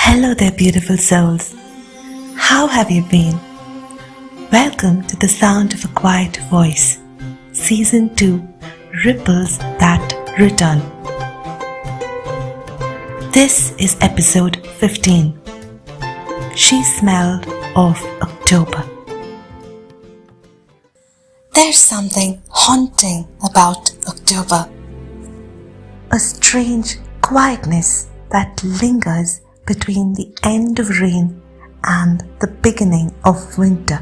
Hello there, beautiful souls. How have you been? Welcome to the Sound of a Quiet Voice, Season 2, Ripples That Return. This is episode 15. She Smelled of October. There's something haunting about October. A strange quietness that lingers between the end of rain and the beginning of winter.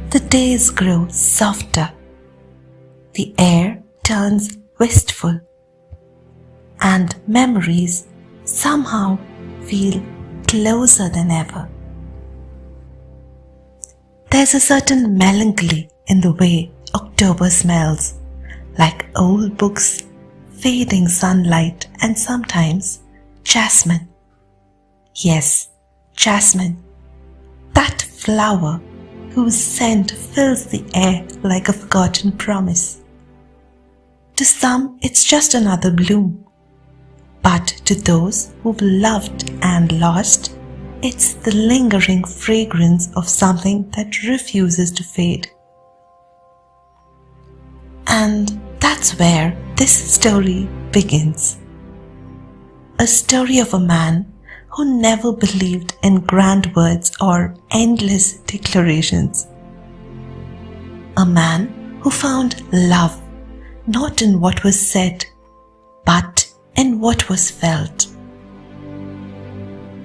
The days grow softer, the air turns wistful, and memories somehow feel closer than ever. There's a certain melancholy in the way October smells, like old books, fading sunlight, and sometimes jasmine. Yes, jasmine, that flower whose scent fills the air like a forgotten promise. To some, it's just another bloom, but to those who've loved and lost, it's the lingering fragrance of something that refuses to fade. And that's where this story begins. A story of a man who never believed in grand words or endless declarations. A man who found love not in what was said, but in what was felt.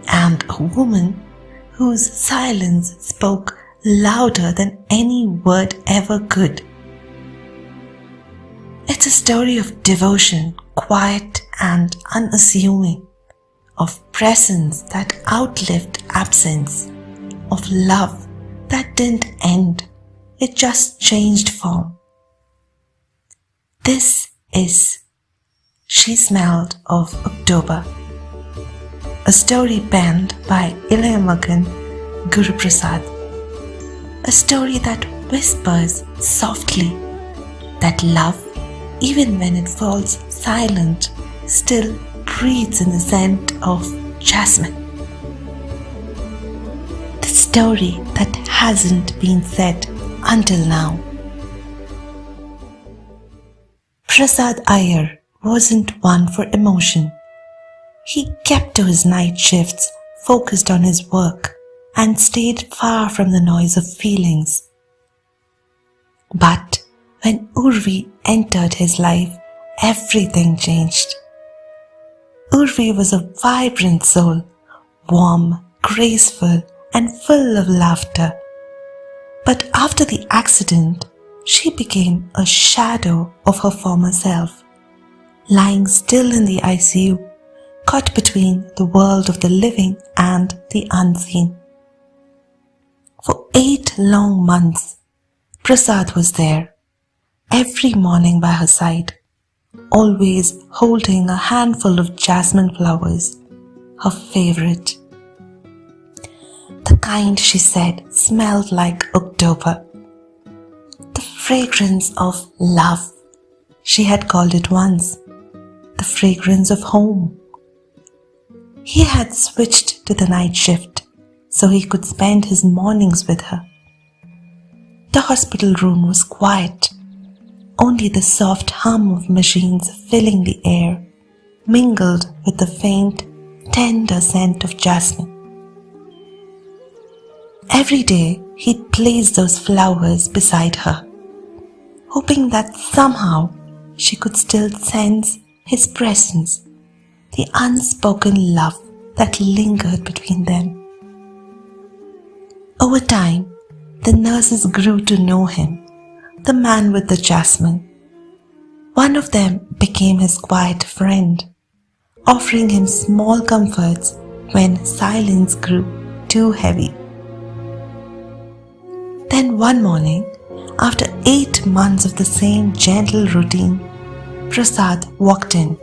And a woman whose silence spoke louder than any word ever could. It's a story of devotion, quiet and unassuming, of presence that outlived absence, of love that didn't end, it just changed form. This is She Smelled of October, a story penned by Ilayamagan, Guruprasad, a story that whispers softly that love, even when it falls silent, still breathes in the scent of jasmine. The story that hasn't been said until now. Prasad Iyer wasn't one for emotion. He kept to his night shifts, focused on his work, and stayed far from the noise of feelings. But when Urvi entered his life, everything changed. Urvi was a vibrant soul, warm, graceful, and full of laughter. But after the accident, she became a shadow of her former self, lying still in the ICU, caught between the world of the living and the unseen. For 8 long months, Prasad was there, every morning by her side, always holding a handful of jasmine flowers, her favorite. The kind, she said, smelled like October. The fragrance of love, she had called it once, the fragrance of home. He had switched to the night shift so he could spend his mornings with her. The hospital room was quiet. Only the soft hum of machines filling the air mingled with the faint, tender scent of jasmine. Every day he'd place those flowers beside her, hoping that somehow she could still sense his presence, the unspoken love that lingered between them. Over time, the nurses grew to know him, the man with the jasmine. One of them became his quiet friend, offering him small comforts when silence grew too heavy. Then one morning, after 8 months of the same gentle routine, Prasad walked in,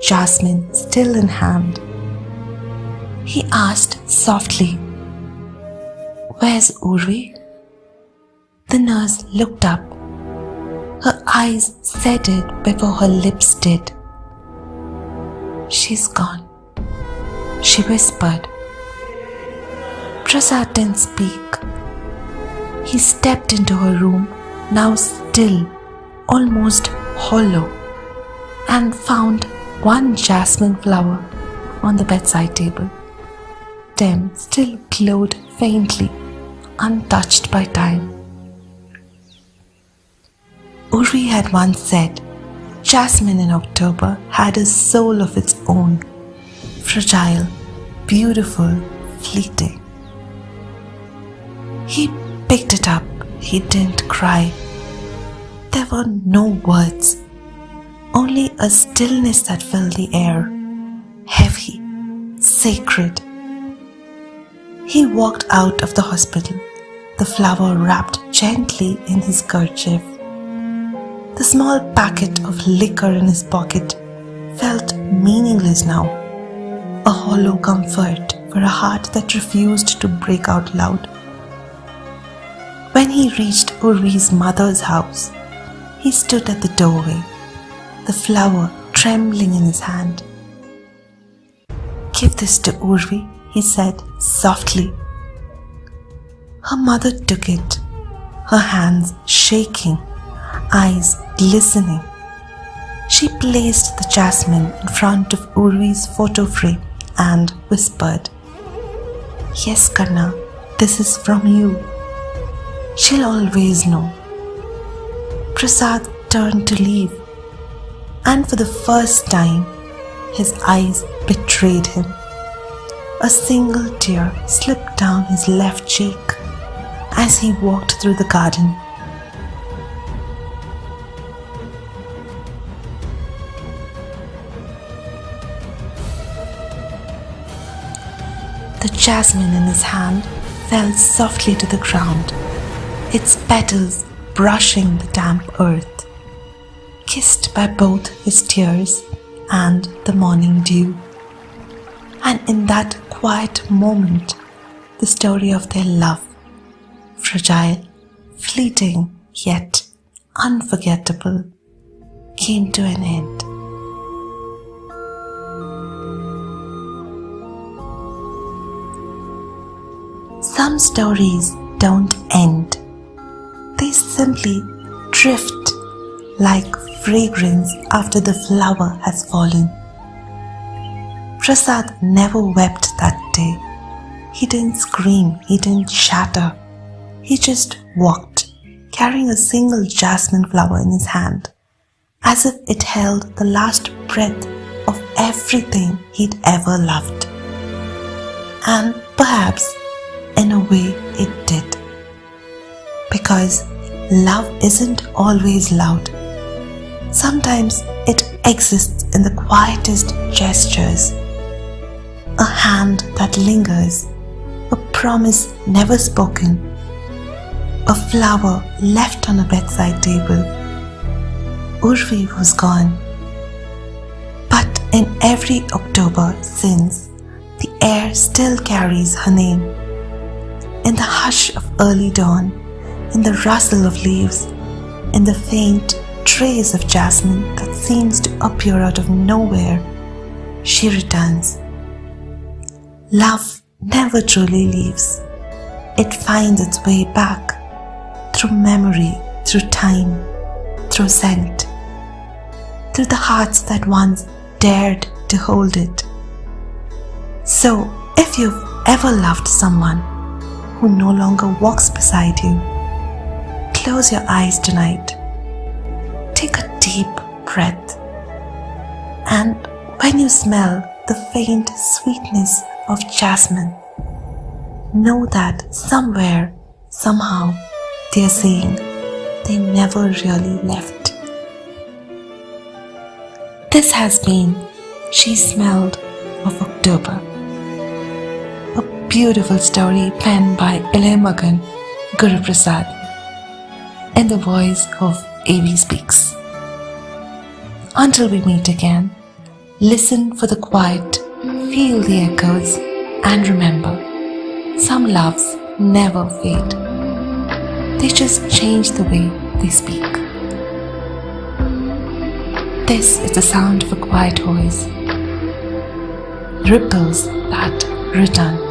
jasmine still in hand. He asked softly, "Where's Urvi?" The nurse looked up. Her eyes said it before her lips did. "She's gone," she whispered. Prasad didn't speak. He stepped into her room, now still, almost hollow, and found one jasmine flower on the bedside table. Dim still glowed faintly, untouched by time. Urvi had once said, jasmine in October had a soul of its own, fragile, beautiful, fleeting. He picked it up. He didn't cry. There were no words, only a stillness that filled the air, heavy, sacred. He walked out of the hospital, the flower wrapped gently in his kerchief. The small packet of liquor in his pocket felt meaningless now, a hollow comfort for a heart that refused to break out loud. When he reached Urvi's mother's house, he stood at the doorway, the flower trembling in his hand. Give this to Urvi, he said softly. Her mother took it, her hands shaking, eyes glistening. She placed the jasmine in front of Urvi's photo frame and whispered, Yes, Karna, this is from you. She'll always know. Prasad turned to leave, and for the first time, his eyes betrayed him. A single tear slipped down his left cheek as he walked through the garden. The jasmine in his hand fell softly to the ground, its petals brushing the damp earth, kissed by both his tears and the morning dew. And in that quiet moment, the story of their love, fragile, fleeting, yet unforgettable, came to an end. Some stories don't end. They simply drift like fragrance after the flower has fallen. Prasad never wept that day. He didn't scream, he didn't shatter. He just walked, carrying a single jasmine flower in his hand, as if it held the last breath of everything he'd ever loved. And perhaps, in a way, it did. Because love isn't always loud. Sometimes it exists in the quietest gestures. A hand that lingers, a promise never spoken, a flower left on a bedside table. Urvi was gone. But in every October since, the air still carries her name. In the hush of early dawn, in the rustle of leaves, in the faint trace of jasmine that seems to appear out of nowhere, she returns. Love never truly leaves. It finds its way back, through memory, through time, through scent, through the hearts that once dared to hold it. So, if you've ever loved someone who no longer walks beside you, close your eyes tonight. Take a deep breath. And when you smell the faint sweetness of jasmine, know that somewhere, somehow, they are saying they never really left. This has been She Smelled of October, a beautiful story penned by Ilayamagan, Guruprasad, in the voice of AeVey Speaks. Until we meet again, listen for the quiet, feel the echoes, and remember, some loves never fade. They just change the way they speak. This is the sound of a quiet voice. ripples that return.